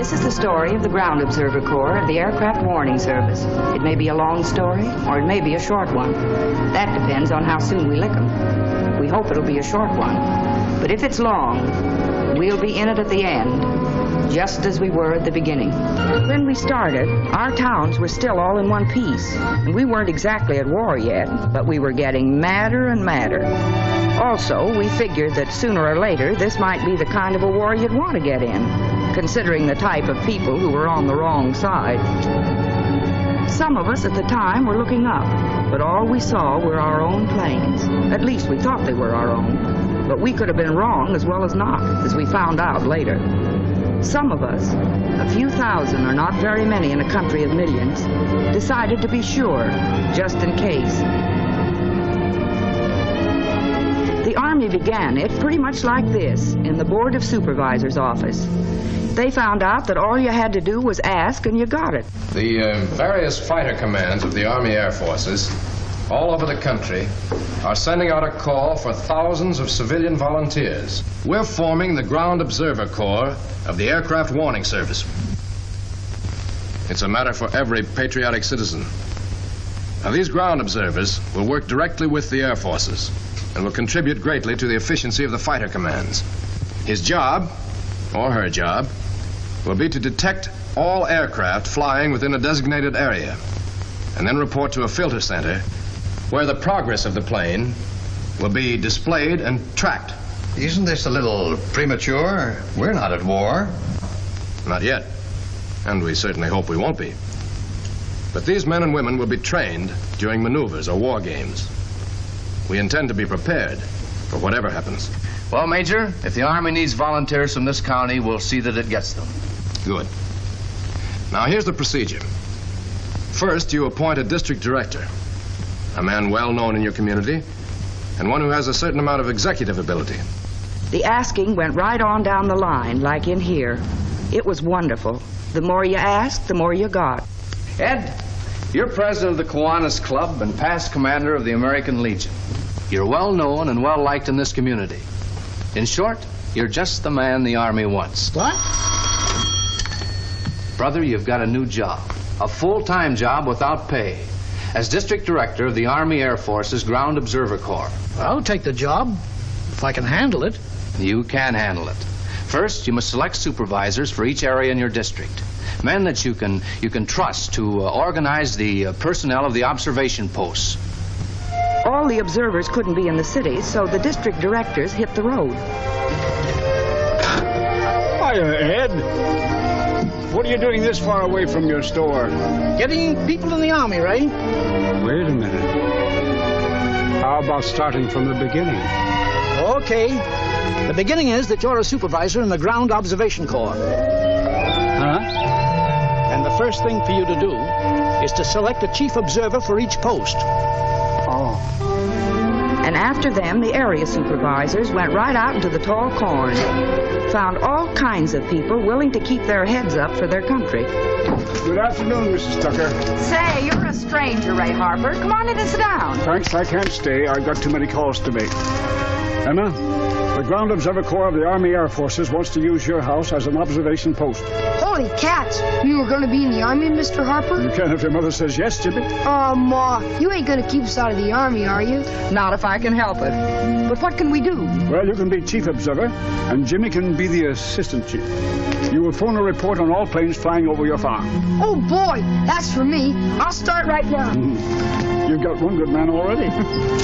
This is the story of the Ground Observer Corps of the Aircraft Warning Service. It may be a long story, or it may be a short one. That depends on how soon we lick 'em. We hope it'll be a short one. But if it's long, we'll be in it at the end, just as we were at the beginning. When we started, our towns were still all in one piece. And we weren't exactly at war yet, but we were getting madder and madder. Also, we figured that sooner or later, this might be the kind of a war you'd want to get in, considering the type of people who were on the wrong side. Some of us at the time were looking up, but all we saw were our own planes. At least we thought they were our own. But we could have been wrong as well as not, as we found out later. Some of us, a few thousand or not very many in a country of millions, decided to be sure, just in case. The Army began it pretty much like this, in the Board of Supervisors' office. They found out that all you had to do was ask and you got it. The various fighter commands of the Army Air Forces all over the country are sending out a call for thousands of civilian volunteers. We're forming the Ground Observer Corps of the Aircraft Warning Service. It's a matter for every patriotic citizen. Now, these ground observers will work directly with the Air Forces and will contribute greatly to the efficiency of the fighter commands. His job, or her job, will be to detect all aircraft flying within a designated area and then report to a filter center where the progress of the plane will be displayed and tracked. Isn't this a little premature? We're not at war. Not yet, and we certainly hope we won't be. But these men and women will be trained during maneuvers or war games. We intend to be prepared for whatever happens. Well, Major, if the Army needs volunteers from this county, we'll see that it gets them. Good. Now, here's the procedure. First, you appoint a district director, a man well known in your community, and one who has a certain amount of executive ability. The asking went right on down the line, like in here. It was wonderful. The more you asked, the more you got. Ed, you're president of the Kiwanis Club and past commander of the American Legion. You're well known and well liked in this community. In short, you're just the man the Army wants. What? Brother, you've got a new job. A full-time job without pay. As district director of the Army Air Force's Ground Observer Corps. I'll take the job, if I can handle it. You can handle it. First, you must select supervisors for each area in your district. Men that you can trust to organize the personnel of the observation posts. All the observers couldn't be in the cities, so the district directors hit the road. Hiya, Ed. What are you doing this far away from your store? Getting people in the Army, Ray. Wait a minute. How about starting from the beginning? Okay. The beginning is that you're a supervisor in the Ground Observation Corps. Huh? And the first thing for you to do is to select a chief observer for each post. Oh. And after them, the area supervisors went right out into the tall corn. Found all kinds of people willing to keep their heads up for their country. Good afternoon, Mrs. Tucker. Say, you're a stranger, Ray Harper. Come on in and sit down. Thanks, I can't stay. I've got too many calls to make. Emma, the Ground Observer Corps of the Army Air Forces wants to use your house as an observation post. Holy cats! You were going to be in the Army, Mr. Harper? You can if your mother says yes, Jimmy. Oh, Ma, you ain't going to keep us out of the Army, are you? Not if I can help it. But what can we do? Well, you can be chief observer, and Jimmy can be the assistant chief. You will phone a report on all planes flying over your farm. Oh, boy, that's for me. I'll start right now. You've got one good man already.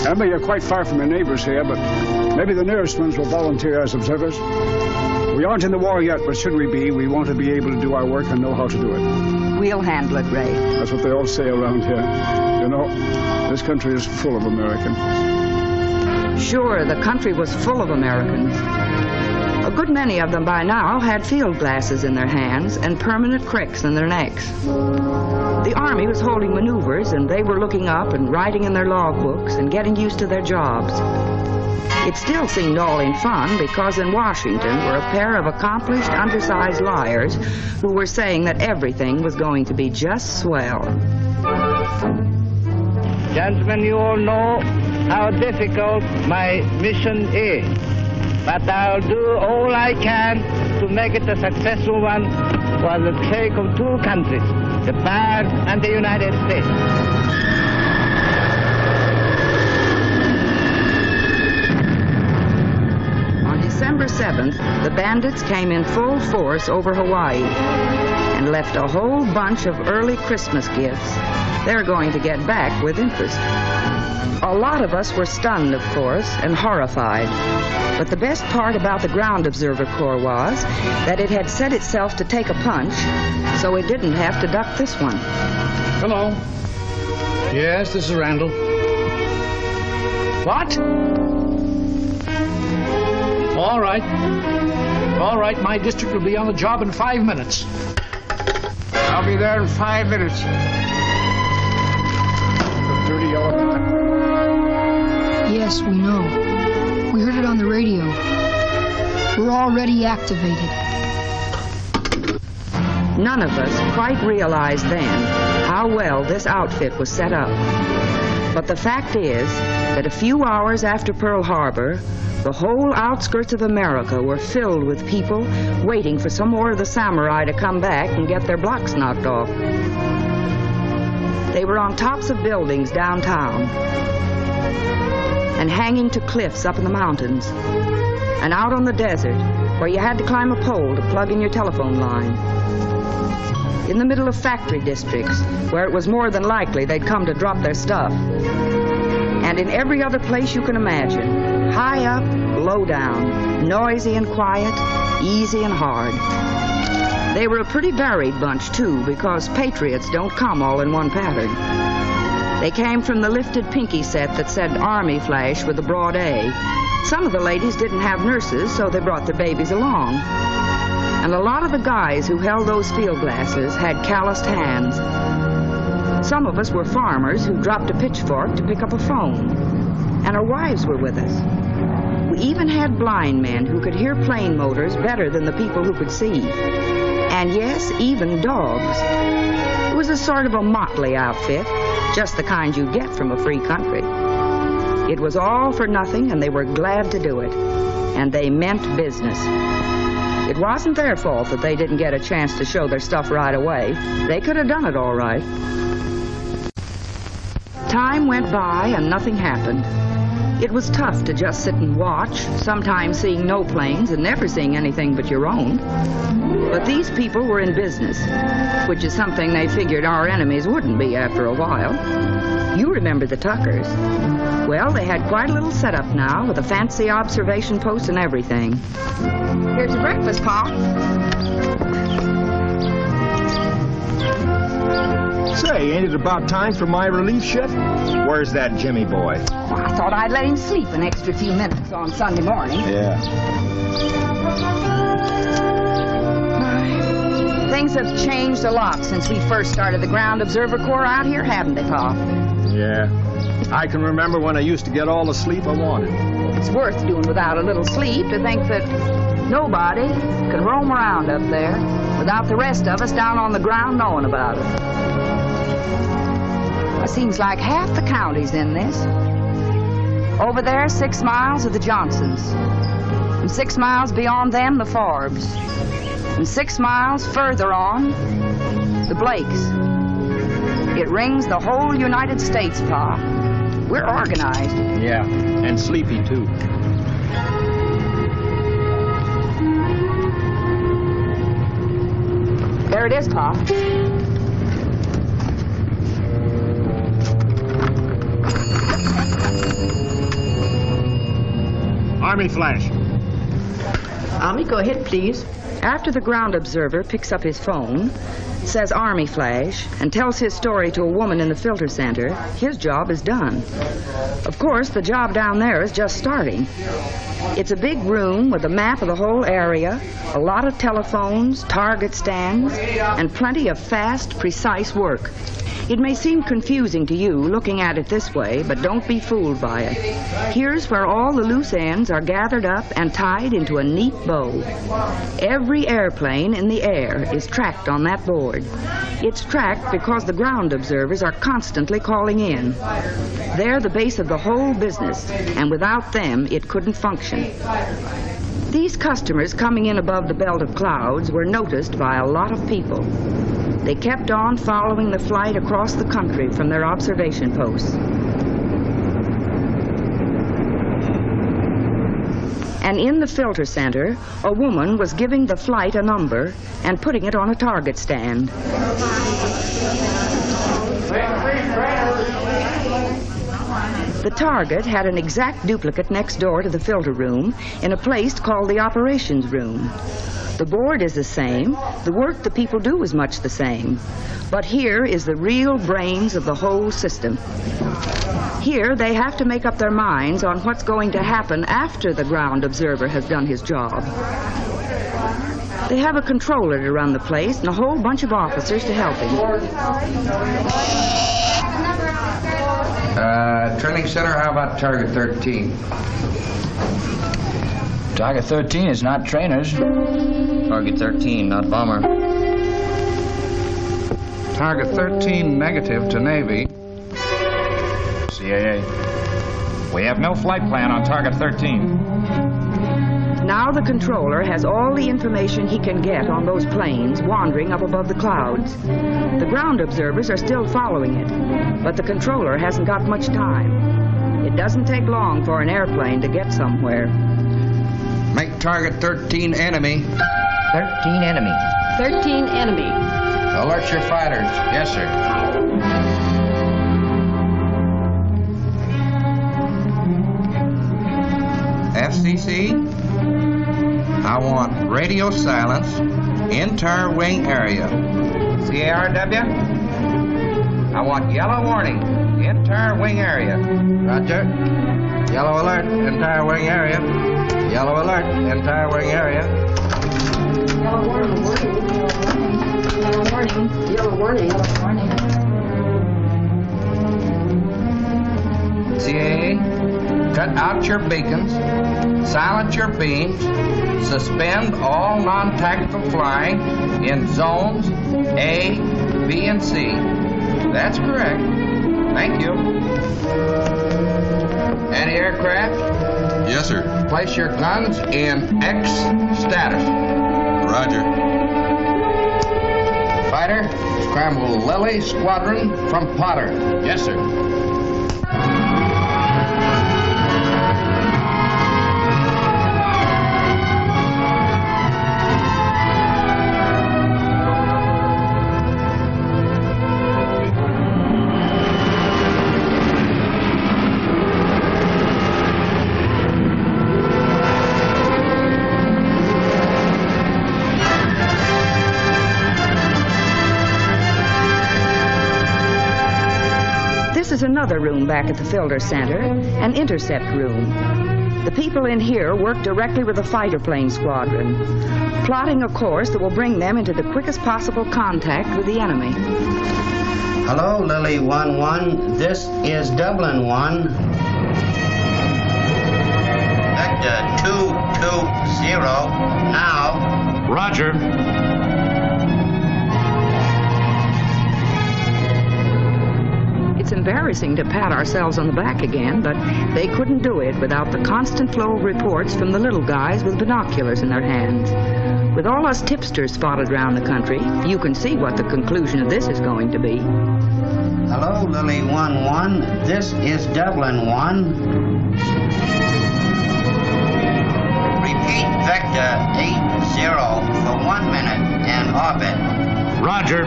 Emma, you're quite far from your neighbors here, but maybe the nearest ones will volunteer as observers. We aren't in the war yet, but should we be, we want to be able to do our work and know how to do it. We'll handle it, Ray. That's what they all say around here. You know, this country is full of Americans. Sure, the country was full of Americans. A good many of them by now had field glasses in their hands and permanent cricks in their necks. The Army was holding maneuvers, and they were looking up and writing in their logbooks and getting used to their jobs. It still seemed all in fun because in Washington were a pair of accomplished, undersized liars who were saying that everything was going to be just swell. Gentlemen, you all know how difficult my mission is. but I'll do all I can to make it a successful one for the sake of two countries, Japan and the United States. On December 7th, the bandits came in full force over Hawaii and left a whole bunch of early Christmas gifts they're going to get back with interest. A lot of us were stunned, of course, and horrified. But the best part about the Ground Observer Corps was that it had set itself to take a punch, so it didn't have to duck this one. Hello. Yes, this is Randall. What? All right. All right, my district will be on the job in 5 minutes. I'll be there in 5 minutes. The dirty yellow. Yes, we know. We heard it on the radio. We're already activated. None of us quite realized then how well this outfit was set up. But the fact is that a few hours after Pearl Harbor, the whole outskirts of America were filled with people waiting for some more of the samurai to come back and get their blocks knocked off. They were on tops of buildings downtown, and hanging to cliffs up in the mountains, and out on the desert where you had to climb a pole to plug in your telephone line. In the middle of factory districts where it was more than likely they'd come to drop their stuff. And in every other place you can imagine, high up, low down, noisy and quiet, easy and hard. They were a pretty varied bunch, too, because patriots don't come all in one pattern. They came from the lifted pinky set that said Army flash with a broad A. Some of the ladies didn't have nurses, so they brought their babies along. And a lot of the guys who held those field glasses had calloused hands. Some of us were farmers who dropped a pitchfork to pick up a phone. And our wives were with us. We even had blind men who could hear plane motors better than the people who could see. And yes, even dogs. It was a sort of a motley outfit, just the kind you get from a free country. It was all for nothing, and they were glad to do it. And they meant business. It wasn't their fault that they didn't get a chance to show their stuff right away. They could have done it all right. Time went by and nothing happened. It was tough to just sit and watch, sometimes seeing no planes and never seeing anything but your own. But these people were in business, which is something they figured our enemies wouldn't be after a while. You remember the Tuckers. Well, they had quite a little setup now with a fancy observation post and everything. Here's your breakfast, Pa. Say, ain't it about time for my relief shift? Where's that Jimmy boy? Well, I thought I'd let him sleep an extra few minutes on Sunday morning. Yeah. Things have changed a lot since we first started the Ground Observer Corps out here, haven't they, Pa? Yeah. I can remember when I used to get all the sleep I wanted. It's worth doing without a little sleep to think that nobody could roam around up there without the rest of us down on the ground knowing about it. It seems like half the county's in this. Over there, 6 miles are the Johnsons. And 6 miles beyond them, the Forbes. And 6 miles further on, the Blakes. It rings the whole United States, Pa. We're organized. Yeah, and sleepy, too. There it is, Pa. Army flash. Army, go ahead, please. After the ground observer picks up his phone, says Army flash, and tells his story to a woman in the filter center, his job is done. Of course, the job down there is just starting. It's a big room with a map of the whole area, a lot of telephones, target stands, and plenty of fast, precise work. It may seem confusing to you looking at it this way, but don't be fooled by it. Here's where all the loose ends are gathered up and tied into a neat bow. Every airplane in the air is tracked on that board. It's tracked because the ground observers are constantly calling in. They're the base of the whole business, and without them, it couldn't function. These customers coming in above the belt of clouds were noticed by a lot of people. They kept on following the flight across the country from their observation posts. And in the filter center, a woman was giving the flight a number and putting it on a target stand. The target had an exact duplicate next door to the filter room in a place called the operations room. The board is the same, the work the people do is much the same, but here is the real brains of the whole system. Here they have to make up their minds on what's going to happen after the ground observer has done his job. They have a controller to run the place and a whole bunch of officers to help him. Training center, how about target 13? Target 13 is not trainers. Target 13, not bomber. Target 13 negative to Navy. CAA. We have no flight plan on target 13. Now the controller has all the information he can get on those planes wandering up above the clouds. The ground observers are still following it, but the controller hasn't got much time. It doesn't take long for an airplane to get somewhere. Make target 13 enemy. 13 enemy. 13 enemy. Alert your fighters. Yes, sir. FCC, I want radio silence, entire wing area. CARW, I want yellow warning, entire wing area. Roger. Yellow alert, entire wing area. Yellow alert, entire wing area. Yellow warning. Yellow warning. Yellow warning. Yellow warning. CAA, cut out your beacons, silence your beams, suspend all non-tactical flying in zones A, B, and C. That's correct. Thank you. Anti-aircraft? Yes, sir. Place your guns in X status. Roger. Fighter, scramble Lily Squadron from Potter. Yes, sir. This is another room back at the filter center, an intercept room. The people in here work directly with the fighter plane squadron, plotting a course that will bring them into the quickest possible contact with the enemy. Hello, Lily 1-1. This is Dublin 1. Vector 220 now. Roger. It's embarrassing to pat ourselves on the back again, but they couldn't do it without the constant flow of reports from the little guys with binoculars in their hands. With all us tipsters spotted around the country, you can see what the conclusion of this is going to be. Hello, Lily 1-1. This is Dublin 1. Repeat Vector 80 for 1 minute and orbit. Roger.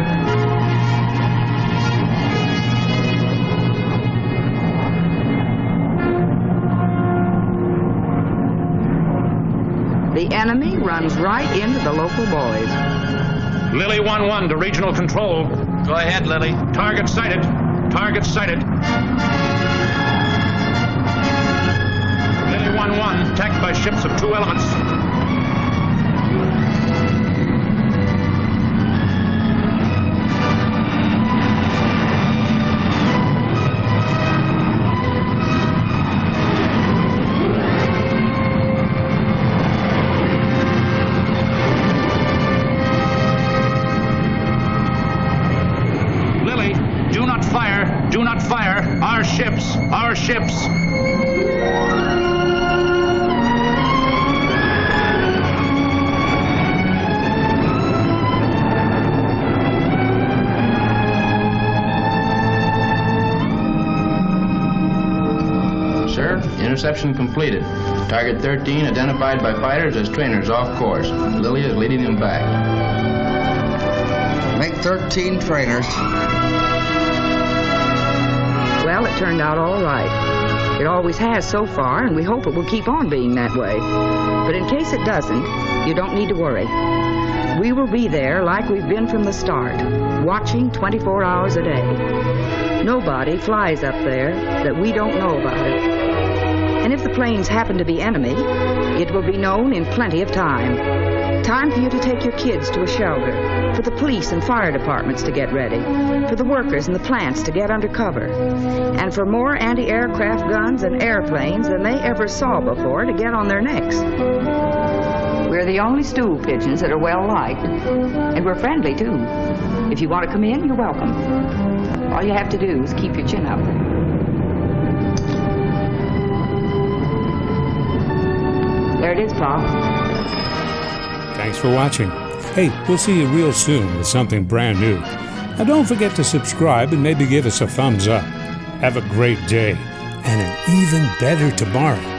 The enemy runs right into the local boys. Lily 1-1 to regional control. Go ahead, Lily. Target sighted. Target sighted. Lily 1-1 attacked by ships of 2 elements. Do not fire. Our ships. Our ships. Interception completed. Target 13 identified by fighters as trainers off course. Lily is leading them back. Make 13 trainers. Well, it turned out all right. It always has so far, and we hope it will keep on being that way. But in case it doesn't, you don't need to worry. We will be there like we've been from the start, watching 24 hours a day. Nobody flies up there that we don't know about it. And if the planes happen to be enemy, it will be known in plenty of time. Time for you to take your kids to a shelter, for the police and fire departments to get ready, for the workers in the plants to get under cover, and for more anti-aircraft guns and airplanes than they ever saw before to get on their necks. We're the only stool pigeons that are well liked, and we're friendly too. If you want to come in, you're welcome. All you have to do is keep your chin up. There it is, Pop. Thanks for watching. Hey, we'll see you real soon with something brand new. Now don't forget to subscribe and maybe give us a thumbs up. Have a great day and an even better tomorrow.